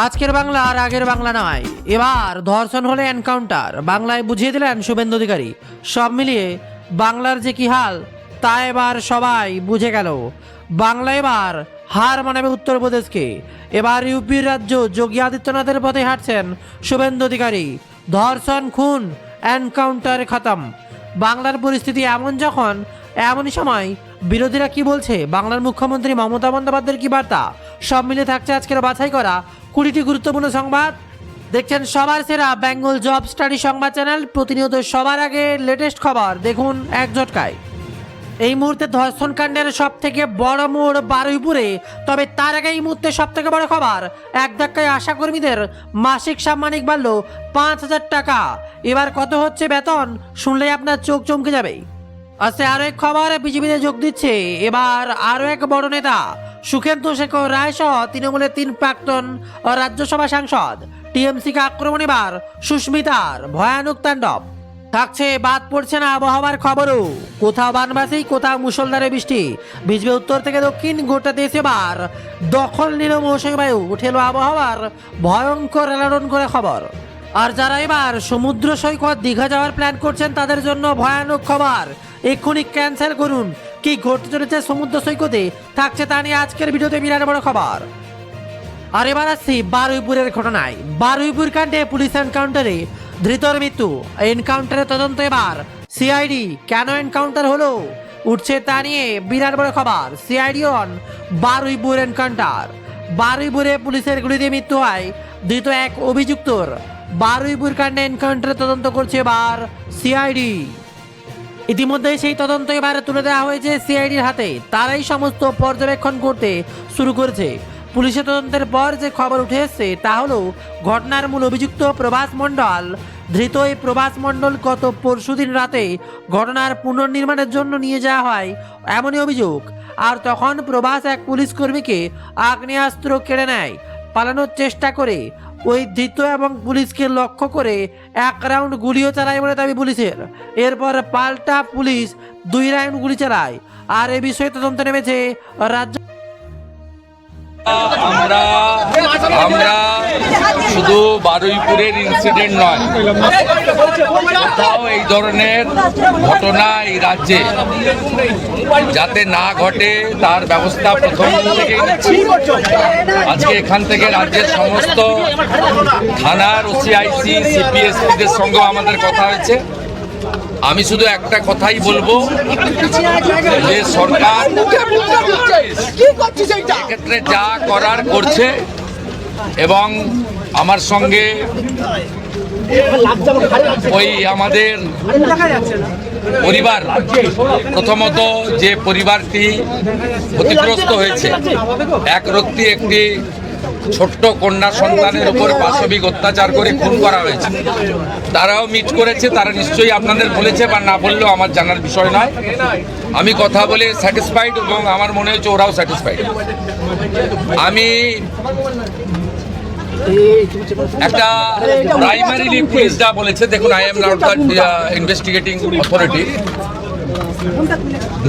আজকের বাংলা আর আগের বাংলা নয়, এবার ধর্ষণ হলে এনকাউন্টার বাংলায় বুঝিয়ে দিলেন শুভেন্দু অধিকারী। সব মিলিয়ে বাংলার যে কি হাল তা এবার সবাই বুঝে গেল। বাংলা এবার হার মানাবে উত্তরপ্রদেশকে। এবার ইউপির রাজ্য যোগী আদিত্যনাথের পথে হাঁটছেন শুভেন্দু অধিকারী। ধর্ষণ, খুন, এনকাউন্টার খতম। বাংলার পরিস্থিতি এমন যখন, এমনই সময় বিরোধীরা কি বলছে, বাংলার মুখ্যমন্ত্রী মমতা বন্দ্যোপাধ্যায়ের কি বার্তা, সব মিলে থাকছে আজকের বাছাই করা 20টি গুরুত্বপূর্ণ সংবাদ। দেখছেন সবার সেরা বেঙ্গল জব স্টাডি সংবাদ চ্যানেল। প্রতিনিয়ত সবার আগে লেটেস্ট খবর দেখুন এক ঝটকায়। এই মুহূর্তে ধর্ষণ কাণ্ডের সব থেকে বড় মোড় বারুইপুরে। তবে তার আগে এই মুহূর্তে সব থেকে বড় খবর, এক ধাক্কায় আশাকর্মীদের মাসিক সাম্মানিক বাড়ল 5,000 টাকা। এবার কত হচ্ছে বেতন শুনলেই আপনার চোখ চমকে যাবে। আচ্ছা, আরো এক খবর, বিজেপিতে যোগ দিচ্ছে এবার আরো এক বড় নেতা সুখেন্দু শেখর রায় সহ তৃণমূলের 3 প্রাক্তন রাজ্যসভা সাংসদ। টিএমসিকে আক্রমণ এবার সুস্মিতার ভয়ানক তাণ্ডব। থাকছে বাদ পড়ছে না আবহাওয়ার খবরও। কোথাও বানবাসী, কোথাও মুষলধারে বৃষ্টি। ভিজবে উত্তর থেকে দক্ষিণ, গোটা দেশ এবার দখল নিল মৌসুমী বায়ু। উঠেল আবহাওয়ার ভয়ঙ্কর এলারন করে খবর। আর যারা এবার সমুদ্র সৈকত দীঘা যাওয়ার প্ল্যান করছেন তাদের জন্য ভয়ানক খবর, এক্ষুনি ক্যান্সেল করুন। কি ঘটতে চলেছে সমুদ্র সৈকতে থাকছে তা নিয়ে আজকের ভিডিওতে বিরাট বড় খবর। আর এবার আসছি বারুইপুরের ঘটনায়। বারুইপুর কাণ্ডে পুলিশ এনকাউন্টারে ধৃতর মৃত্যু। এনকাউন্টারের তদন্ত এবার সিআইডি। কেন এনকাউন্টার হলো উঠছে তা নিয়ে বিরাট বড় খবর। CID on Baruipur encounter. বারুইপুরে পুলিশের গুলিতে মৃত্যু হয় ধৃত এক অভিযুক্তর। বারুইপুর কাণ্ডে এনকাউন্টারের তদন্ত করছে এবার সিআইডি। ইতিমধ্যে সেই তদন্ত এবার তুলে দেওয়া হয়েছে সিআইডির হাতে। তারাই সমস্ত পর্যবেক্ষণ করতে শুরু করেছে। পুলিশের তদন্তের পর যে খবর উঠে এসছে তা হলো ঘটনার মূল অভিযুক্ত প্রভাস মণ্ডল। ধৃত এই প্রভাস মণ্ডল গত পরশুদিন রাতে ঘটনার পুনর্নির্মাণের জন্য নিয়ে যাওয়া হয় এমনই অভিযোগ। আর তখন প্রভাস এক পুলিশ কর্মীকে আগ্নেয়াস্ত্র কেড়ে নেয়। পালানোর চেষ্টা করে ওই ধৃত এবং পুলিশকে লক্ষ্য করে 1 রাউন্ড গুলিও চালায় বলে দাবি পুলিশের। এরপর পাল্টা পুলিশ 2 রাউন্ড গুলি চালায়। আর এ বিষয়ে তদন্ত নেমেছে রাজ্য। আমরা শুধু বারুইপুরের ইনসিডেন্ট নয়, কোথাও এই ধরনের ঘটনা এই রাজ্যে যাতে না ঘটে তার ব্যবস্থা প্রথম থেকেই নিচ্ছি। আজকে এখান থেকে রাজ্যের সমস্ত থানার ওসিআইসি সিপিএসপিদের সঙ্গে আমাদের কথা হয়েছে। আমি শুধু একটা কথাই বলবো যে সরকার এক্ষেত্রে যা করার করছে এবং আমার সঙ্গে ওই আমাদের পরিবার, প্রথমত যে পরিবারটি ক্ষতিগ্রস্ত হয়েছে, একটি ছোট্ট কন্যা সন্তানের উপর পাশবিক অত্যাচার করে খুন করা হয়েছে, তারাও মিট করেছে। তারা নিশ্চয়ই আপনাদের বলেছে বা না বললেও আমার জানার বিষয় নয়। আমি কথা বলে স্যাটিসফাইড এবং আমার মনে হচ্ছে ওরাও স্যাটিসফাইড। আমি একটা প্রাইমারিলি পুলিশ যা বলেছে, দেখুন, I am not the investigating authority.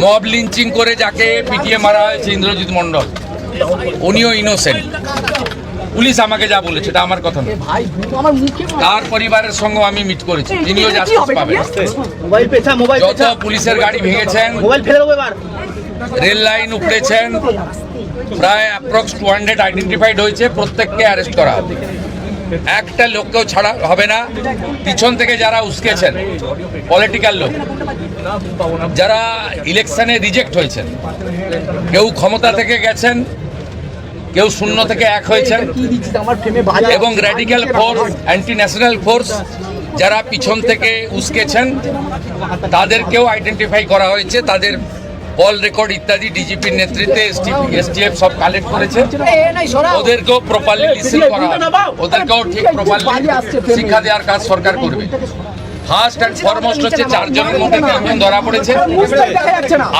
Mob lynching করে যাকে পিটিয়ে মারা হয়েছে ইন্দ্রজিৎ মণ্ডল, উনিও ইনোসেন্ট। পুলিশ আমাকে যা বলেছে এটা আমার কথা নয়। তার পরিবারের সঙ্গে আমি মিট করেছি, তিনিও জাস্টিস পাবেন। যত পুলিশের গাড়ি ভেঙেছেন, রেল লাইন উপড়েছেন, প্রায় অ্যাপ্রক্স 200 আইডেন্টিফাইড হয়েছে। প্রত্যেককে অ্যারেস্ট করা হবে, একটা লোককেও ছাড়া হবে না। পিছন থেকে যারা উস্কেছেন, পলিটিক্যাল লোক যারা ইলেকশনে রিজেক্ট হয়েছেন, কেউ ক্ষমতা থেকে গেছেন, কেউ 0 থেকে 1 হয়েছেন, এবং radical force, anti national force যারা পিছন থেকে উস্কেছেন, তাদেরকেও আইডেন্টিফাই করা হয়েছে। তাদের কল রেকর্ড ইত্যাদি ডিজিপির নেতৃত্বে এসটিএফ সব কালেক্ট করেছে। ওদেরকেও প্রপারলি লিসেন করা হবে, ওদেরকেও ঠিক প্রপারলি শিক্ষা দেওয়ার কাজ সরকার করবে। ফার্স্ট অ্যান্ড ফরমোস্ট হচ্ছে 4 জনের মধ্যে 3 জন ধরা পড়েছে,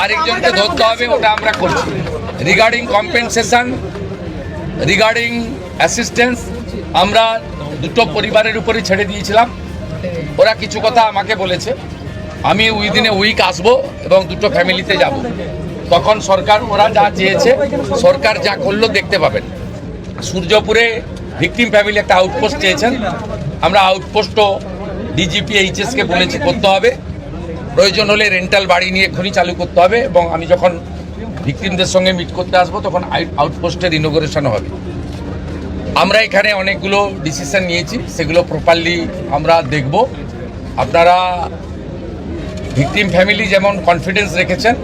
আরেকজনকে ধরতে হবে, ওটা আমরা করছি। রিগার্ডিং কম্পেনসেশন, রিগার্ডিং অ্যাসিস্ট্যান্স, আমরা 2টো পরিবারের উপরে ছেড়ে দিয়েছিলাম। ওরা কিছু কথা আমাকে বলেছে, আমি উইদিন এ উইক আসবো এবং 2টো ফ্যামিলিতে যাব। তখন সরকার, ওরা যা চেয়েছে, সরকার যা করলো দেখতে পাবেন। সূর্যপুরে ভিকটিম ফ্যামিলি একটা আউটপোস্ট চেয়েছেন, আমরা আউটপোস্টও ডিজিপি এইচএসকে বলেছি করতে হবে, প্রয়োজন হলে রেন্টাল বাড়ি নিয়ে এক্ষুনি চালু করতে হবে, এবং আমি যখন ভিকটিমদের সঙ্গে মিট করতে আসবো তখন আউটপোস্টের ইনোগ্রেশন হবে। আমরা এখানে অনেকগুলো ডিসিশন নিয়েছি, সেগুলো প্রপারলি আমরা দেখব। আপনারা ভিকটিম ফ্যামিলি যেমন কনফিডেন্স রেখেছেন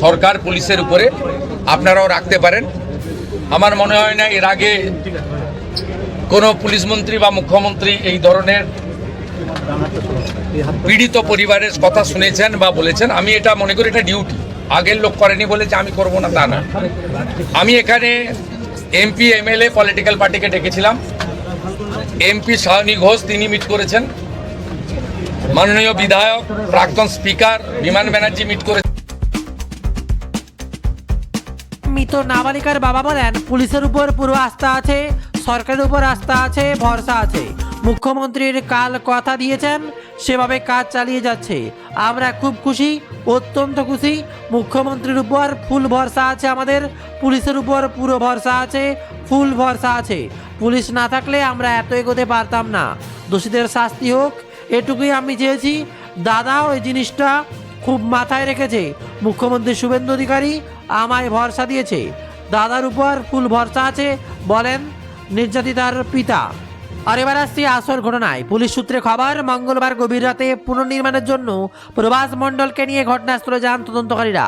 সরকার পুলিশের উপরে, আপনারাও রাখতে পারেন। আমার মনে হয় না এর আগে কোনো পুলিশ মন্ত্রী বা মুখ্যমন্ত্রী এই ধরনের পীড়িত পরিবারের কথা শুনেছেন বা বলেছেন। আমি এটা মনে করি এটা ডিউটি, আগের লোক করেনি বলে যে আমি করব না তা না। আমি এখানে এমপি এমএলএ পলিটিক্যাল পার্টিকে ডেকেছিলাম, এমপি সায়নী ঘোষ তিনি মিট করেছেন, মাননীয় বিধায়ক প্রাক্তন স্পিকার বিমান ব্যানার্জি মিট করেছেন। মৃত নাবালিকার বাবা বলেন, পুলিশের উপর পুরো আস্থা আছে, সরকারের উপর আস্থা আছে, ভরসা আছে। মুখ্যমন্ত্রীর কাল কথা দিয়েছেন, সেভাবে কাজ চালিয়ে যাচ্ছে। আমরা খুব খুশি, অত্যন্ত খুশি। মুখ্যমন্ত্রীর উপর ফুল ভরসা আছে আমাদের, পুলিশের উপর পুরো ভরসা আছে, ফুল ভরসা আছে। পুলিশ না থাকলে আমরা এত এগোতে পারতাম না। দোষীদের শাস্তি হোক, এটুকুই আমি চেয়েছি। দাদাও এই জিনিসটা খুব মাথায় রেখেছে। মুখ্যমন্ত্রী শুভেন্দু অধিকারী আমায় ভরসা দিয়েছে, দাদার উপর ফুল ভরসা আছে, বলেন নির্যাতিতার পিতা। আর এবার আসছি আসল ঘটনায়। পুলিশ সূত্রে খবর, মঙ্গলবার গভীর রাতে পুনর্নির্মাণের জন্য প্রভাস মণ্ডলকে নিয়ে ঘটনাস্থলে যান তদন্তকারীরা।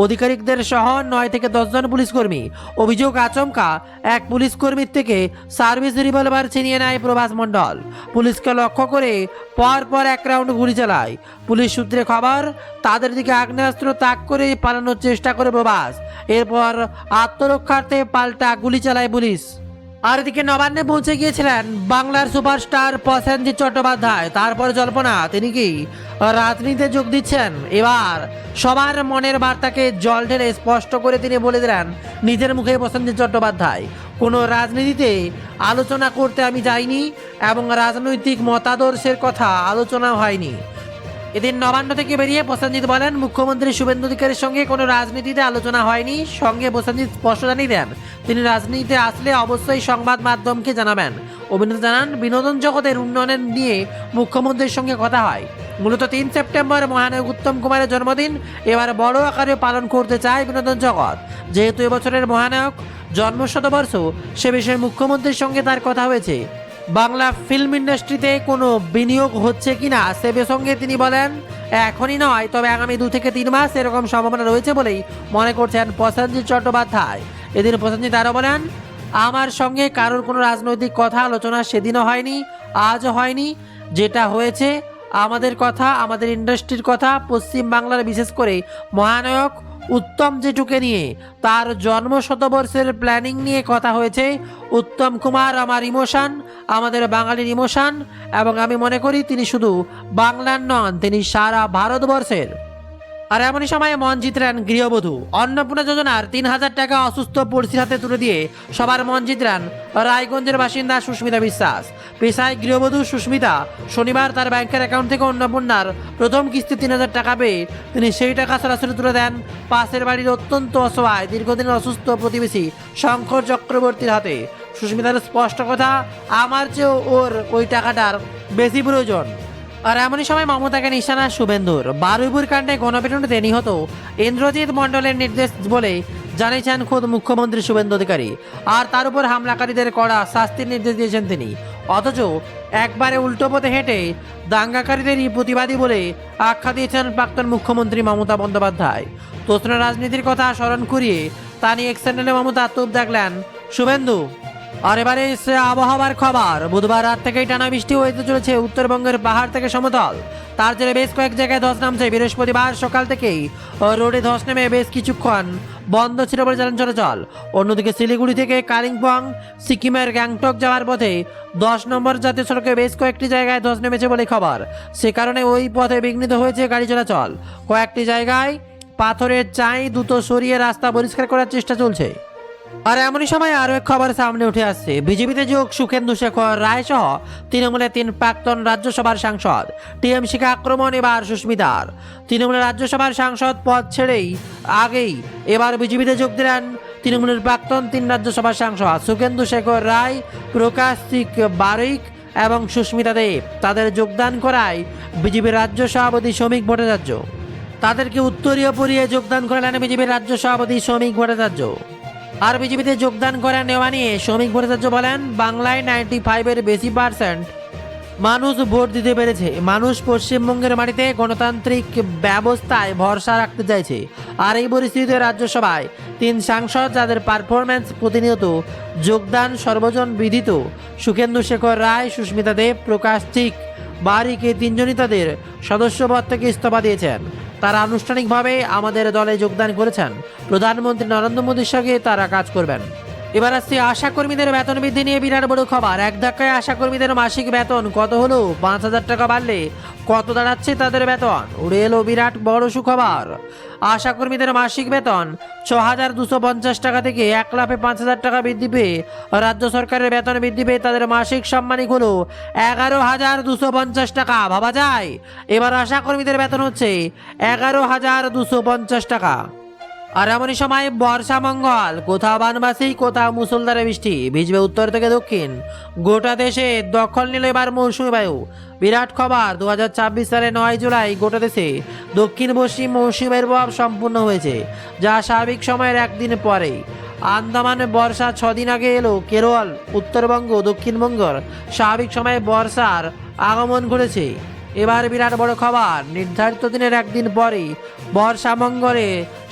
আধিকারিকদের সহ 9 থেকে 10 জন পুলিশ কর্মী। অভিযোগ, আচমকা এক পুলিশ কর্মীর থেকে সার্ভিস রিভলভার ছিনিয়ে নেয় প্রভাস মণ্ডল। পুলিশকে লক্ষ্য করে পর এক রাউন্ড গুলি চালায়। পুলিশ সূত্রে খবর, তাদের দিকে আগ্নেয়াস্ত্র তাক করে পালানোর চেষ্টা করে প্রভাস। এরপর আত্মরক্ষার্থে পাল্টা গুলি চালায় পুলিশ। আর এদিকে নবান্নে পৌঁছে গিয়েছিলেন বাংলার সুপারস্টার প্রসেনজিৎ চট্টোপাধ্যায়। তারপর জল্পনা, তিনি কি রাজনীতিতে যোগ দিচ্ছেন? এবার সবার মনের বার্তাকে জল ঢেলে স্পষ্ট করে তিনি বলে দিলেন নিজের মুখে প্রসেনজিৎ চট্টোপাধ্যায়, কোনো রাজনীতিতে আলোচনা করতে আমি যাইনি এবং রাজনৈতিক মতাদর্শের কথা আলোচনা হয়নি। এদিন নবান্ন থেকে বেরিয়ে প্রসেনজিৎ বলেন, মুখ্যমন্ত্রী শুভেন্দু অধিকারীর সঙ্গে কোনো রাজনীতিতে আলোচনা হয়নি। সঙ্গে প্রসেনজিৎ স্পষ্ট জানিয়ে দেন, তিনি রাজনীতিতে আসলে অবশ্যই সংবাদ মাধ্যমকে জানাবেন। অভিনেতা জানান, বিনোদন জগতের উন্নয়নের নিয়ে মুখ্যমন্ত্রীর সঙ্গে কথা হয়। মূলত 3 সেপ্টেম্বর মহানায়ক উত্তম কুমারের জন্মদিন, এবার বড় আকারে পালন করতে চায় বিনোদন জগৎ। যেহেতু এবছরের মহানায়ক জন্মশতবর্ষ, সে বিষয়ে মুখ্যমন্ত্রীর সঙ্গে তার কথা হয়েছে। বাংলা ফিল্ম ইন্ডাস্ট্রিতে কোনো বিনিয়োগ হচ্ছে কিনা সে প্রসঙ্গে তিনি বলেন, এখনই নয়, তবে আগামী 2 থেকে 3 মাস এরকম সম্ভাবনা রয়েছে বলেই মনে করছেন প্রসেনজিৎ চট্টোপাধ্যায়। এদিন প্রসেনজিৎ আরও বলেন, আমার সঙ্গে কারোর কোনো রাজনৈতিক কথা আলোচনা সেদিনও হয়নি, আজও হয়নি। যেটা হয়েছে আমাদের কথা, আমাদের ইন্ডাস্ট্রির কথা, পশ্চিম বাংলার বিশেষ করে মহানায়ক উত্তম জেঠুকে নিয়ে, তার জন্ম শতবর্ষের প্ল্যানিং নিয়ে কথা হয়েছে। উত্তম কুমার আমার ইমোশন, আমাদের বাঙালির ইমোশন, এবং আমি মনে করি তিনি শুধু বাংলার নন, তিনি সারা ভারতবর্ষের। আর এমনই সময় মন জিতলেন গৃহবধূ। অন্নপূর্ণা যোজনার 3000 টাকা অসুস্থ পড়শির হাতে তুলে দিয়ে সবার মন জিতলেন রায়গঞ্জের বাসিন্দা সুস্মিতা বিশ্বাস। পেশায় গৃহবধূ সুস্মিতা শনিবার তার ব্যাংকের অ্যাকাউন্ট থেকে অন্নপূর্ণার প্রথম কিস্তি 3000 টাকা পেয়ে তিনি সেই টাকা সরাসরি তুলে দেন পাশের বাড়ির অত্যন্ত অসহায় দীর্ঘদিনের অসুস্থ প্রতিবেশী শঙ্কর চক্রবর্তীর হাতে। সুস্মিতার স্পষ্ট কথা, আমার চেয়েও ওর ওই টাকাটার বেশি প্রয়োজন। আর এমনই সময় মমতাকে নিশানা শুভেন্দুর। বারুইপুর কাণ্ডে গণপিটুনিতে নিহত ইন্দ্রজিৎ মণ্ডলের নির্দেশ বলে জানিয়েছেন খোদ মুখ্যমন্ত্রী শুভেন্দু অধিকারী। আর তার উপর হামলাকারীদের কড়া শাস্তির নির্দেশ দিয়েছেন তিনি। অথচ একবারে উল্টো পথে হেঁটে দাঙ্গাকারীদেরই প্রতিবাদী বলে আখ্যা দিয়েছেন প্রাক্তন মুখ্যমন্ত্রী মমতা বন্দ্যোপাধ্যায়। তোষণ রাজনীতির কথা স্মরণ করিয়ে তা নিয়ে এক চ্যানেলে মমতা তোপ দেখলেন শুভেন্দু। আর এবারে এসে আবহাওয়ার খবর। বুধবার রাত থেকেই টানা বৃষ্টি হতে চলেছে উত্তরবঙ্গের পাহাড় থেকে সমতল। তার জেরে বেশ কয়েক জায়গায় ধস নামছে। বৃহস্পতিবার সকাল থেকেই রোডে ধস নেমে বেশ কিছুক্ষণ বন্ধ ছিল বলে জানান চলাচল। অন্যদিকে শিলিগুড়ি থেকে কালিম্পং সিকিমের গ্যাংটক যাওয়ার পথে 10 নম্বর জাতীয় সড়কে বেশ কয়েকটি জায়গায় ধস নেমেছে বলে খবর। সে কারণে ওই পথে বিঘ্নিত হয়েছে গাড়ি চলাচল। কয়েকটি জায়গায় পাথরের চাই দ্রুত সরিয়ে রাস্তা পরিষ্কার করার চেষ্টা চলছে। আর এমনই সময় আরও এক খবর সামনে উঠে আসছে। বিজেপিতে যোগ সুখেন্দু শেখর রায় সহ তৃণমূলের 3 প্রাক্তন রাজ্যসভার সাংসদ। টিএমসিকে আক্রমণ এবার সুস্মিতার। তৃণমূলের রাজ্যসভার সাংসদ পদ ছেড়েই আগেই এবার বিজেপিতে যোগ দিলেন তৃণমূলের প্রাক্তন 3 রাজ্যসভা সাংসদ সুখেন্দু শেখর রায়, প্রকাশ সিং বারিক এবং সুস্মিতা দেব তাদের যোগদান করায় বিজেপির রাজ্য সভাপতি শ্রমিক ভট্টাচার্য। তাদেরকে উত্তরীয় পরিয়ে যোগদান করালেন বিজেপির রাজ্য সভাপতি শ্রমিক ভট্টাচার্য। আর বিজেপিতে যোগদান করে নেওয়া নিয়ে শ্রমিক ভট্টাচার্য বলেন, বাংলায় 95-এর বেশি % মানুষ ভোট দিতে পেরেছে। মানুষ পশ্চিমবঙ্গের মাটিতে গণতান্ত্রিক ব্যবস্থায় ভরসা রাখতে চাইছে। আর এই পরিস্থিতিতে রাজ্যসভায় 3 সাংসদ যাদের পারফরম্যান্স প্রতিনিয়ত যোগদান সর্বজন বিদিত সুখেন্দু শেখর রায়, সুস্মিতা দেব, প্রকাশ সিং বারিক এই 3 জনই তাদের সদস্যপদ থেকে ইস্তফা দিয়েছেন। তারা আনুষ্ঠানিকভাবে আমাদের দলে যোগদান করেছেন। প্রধানমন্ত্রী নরেন্দ্র মোদীর সঙ্গে তারা কাজ করবেন। এবার আসছে আশাকর্মীদের বেতন বৃদ্ধি নিয়ে বিরাট বড় খবর। এক ধাক্কায় আশাকর্মীদের মাসিক বেতন কত হলো? 5,000 টাকা বাড়লে কত দাঁড়াচ্ছে তাদের বেতন? উড়ে এলো বিরাট বড় সুখবর। আশাকর্মীদের মাসিক বেতন 6,250 টাকা থেকে 1,05,000 টাকা বৃদ্ধি পেয়ে রাজ্য সরকারের বেতন বৃদ্ধি পেয়ে তাদের মাসিক সাম্মানিক হলো 11,250 টাকা। ভাবা যায়, এবার আশাকর্মীদের বেতন হচ্ছে 11,250 টাকা। আর এমনই সময় বর্ষা মঙ্গল, কোথাও বানবাসী, কোথাও মুষলধারে বৃষ্টি, ভিজবে উত্তর থেকে দক্ষিণ। গোটা দেশে দখল নিল এবার মৌসুমী বায়ু। বিরাট খবর, 2026 সালে 9 জুলাই গোটা দেশে দক্ষিণ পশ্চিম মৌসুমী বায়ুর প্রভাব সম্পূর্ণ হয়েছে, যা স্বাভাবিক সময়ের একদিন পরেই। আন্দামানে বর্ষা 6 দিন আগে এলো কেরল, উত্তরবঙ্গ, দক্ষিণবঙ্গের স্বাভাবিক সময়ে বর্ষার আগমন ঘটেছে। এবার বিরাট বড় খবর, নির্ধারিত দিনের একদিন পরেই বর্ষা মঙ্গলে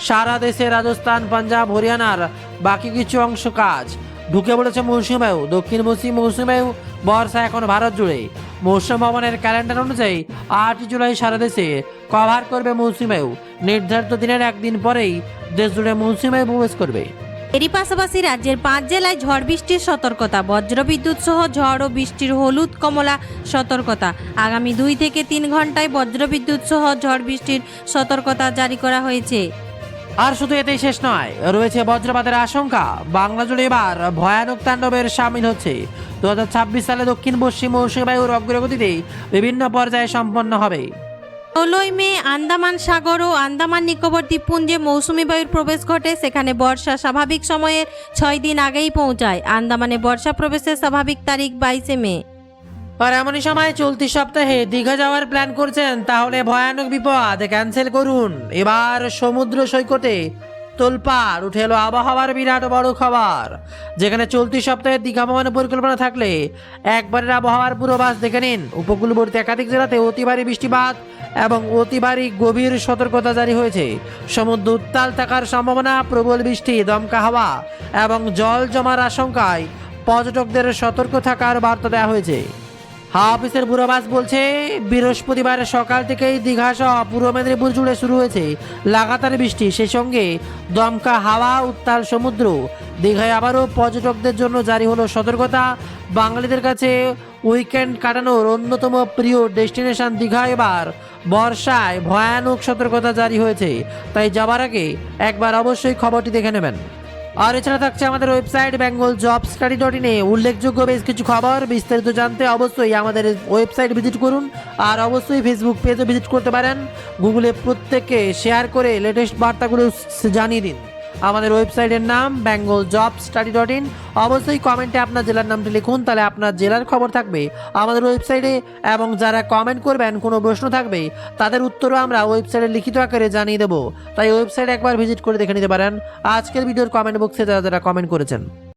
সারা দেশে রাজস্থান, পাঞ্জাব, হরিয়ানার বাকি কিছু অংশ কাজ ঢুকে পড়েছে মৌসুমী বায়ু। দক্ষিণ পশ্চিম মৌসুমী বায়ু বর্ষা এখন ভারত জুড়ে। মৌসুম ভবনের ক্যালেন্ডার অনুযায়ী 8 জুলাই সারা দেশে কভার করবে মৌসুমী বায়ু। নির্ধারিত দিনের একদিন পরেই দেশ জুড়ে মৌসুমী বায়ু প্রবেশ করবে। এরই পাশাপাশি রাজ্যের 5 জেলায় ঝড় বৃষ্টির সতর্কতা, বজ্রবিদ্যুৎ সহ ঝড় ও বৃষ্টির হলুদ কমলা সতর্কতা। আগামী 2 থেকে 3 ঘন্টায় বজ্রবিদ্যুৎ সহ ঝড় বৃষ্টির সতর্কতা জারি করা হয়েছে। আর শুধু এতেই শেষ নয়, রয়েছে বজ্রপাতের আশঙ্কা। বাংলা জুড়ে এবার ভয়ানক তাণ্ডবের সামিল হচ্ছে। 2026 সালে দক্ষিণ পশ্চিম মৌসুমী বায়ুর অগ্রগতিতে বিভিন্ন পর্যায়ে সম্পন্ন হবে। 16 মে আন্দামান সাগর ও আন্দামান নিকোবর দ্বীপপুঞ্জে মৌসুমী বায়ুর প্রবেশ ঘটে। সেখানে বর্ষা স্বাভাবিক সময়ের 6 দিন আগেই পৌঁছায়। আন্দামানে বর্ষা প্রবেশের স্বাভাবিক তারিখ 22 মে। আর এমনই সময় চলতি সপ্তাহে দীঘা যাওয়ার প্ল্যান করছেন, তাহলে ভয়ানক বিপদ, ক্যান্সেল করুন। এবার সমুদ্র সৈকতে তোলপাড় উঠে এলো আবহাওয়ার বিরাট বড় খবর। যেখানে চলতি সপ্তাহে দীঘা ভ্রমণের পরিকল্পনা থাকলে একবারের আবহাওয়ার পূর্বাভাস দেখে নিন। উপকূলবর্তী একাধিক জেলাতে অতি ভারী বৃষ্টিপাত এবং অতি ভারী গভীর সতর্কতা জারি হয়েছে। সমুদ্র উত্তাল থাকার সম্ভাবনা, প্রবল বৃষ্টি, দমকা হাওয়া এবং জল জমার আশঙ্কায় পর্যটকদের সতর্ক থাকার বার্তা দেওয়া হয়েছে। হাওয়া অফিসের পূর্বাভাস বলছে, বৃহস্পতিবার সকাল থেকেই দীঘা সহ পূর্ব মেদিনীপুর জুড়ে শুরু হয়েছে লাগাতার বৃষ্টি, সেই সঙ্গে দমকা হাওয়া, উত্তাল সমুদ্র। দীঘায় আবারও পর্যটকদের জন্য জারি হলো সতর্কতা। বাঙালিদের কাছে উইকেন্ড কাটানোর অন্যতম প্রিয় ডেস্টিনেশন দীঘা এবার বর্ষায় ভয়ানক সতর্কতা জারি হয়েছে। তাই যাবার আগে একবার অবশ্যই খবরটি দেখে নেবেন। আর এছাড়া থাকছে আমাদের ওয়েবসাইট bengalJobStudy.in এ উল্লেখযোগ্য বেশ কিছু খবর। বিস্তারিত জানতে অবশ্যই আমাদের ওয়েবসাইট ভিজিট করুন। আর অবশ্যই ফেসবুক পেজে ভিজিট করতে পারেন। গুগলে প্রত্যেককে শেয়ার করে লেটেস্ট বার্তাগুলো জানিয়ে দিন। আমাদের ওয়েবসাইটের নাম bengalJobStudy.in। অবশ্যই কমেন্টে আপনার জেলার নামটি লিখুন, তাহলে আপনার জেলার খবর থাকবে আমাদের ওয়েবসাইটে। এবং যারা কমেন্ট করবেন, কোনো প্রশ্ন থাকবে, তাদের উত্তরও আমরা ওয়েবসাইটে লিখিত আকারে জানিয়ে দেবো। তাই ওয়েবসাইট একবার ভিজিট করে দেখে নিতে পারেন আজকের ভিডিওর কমেন্ট বক্সে যারা যারা কমেন্ট করেছেন।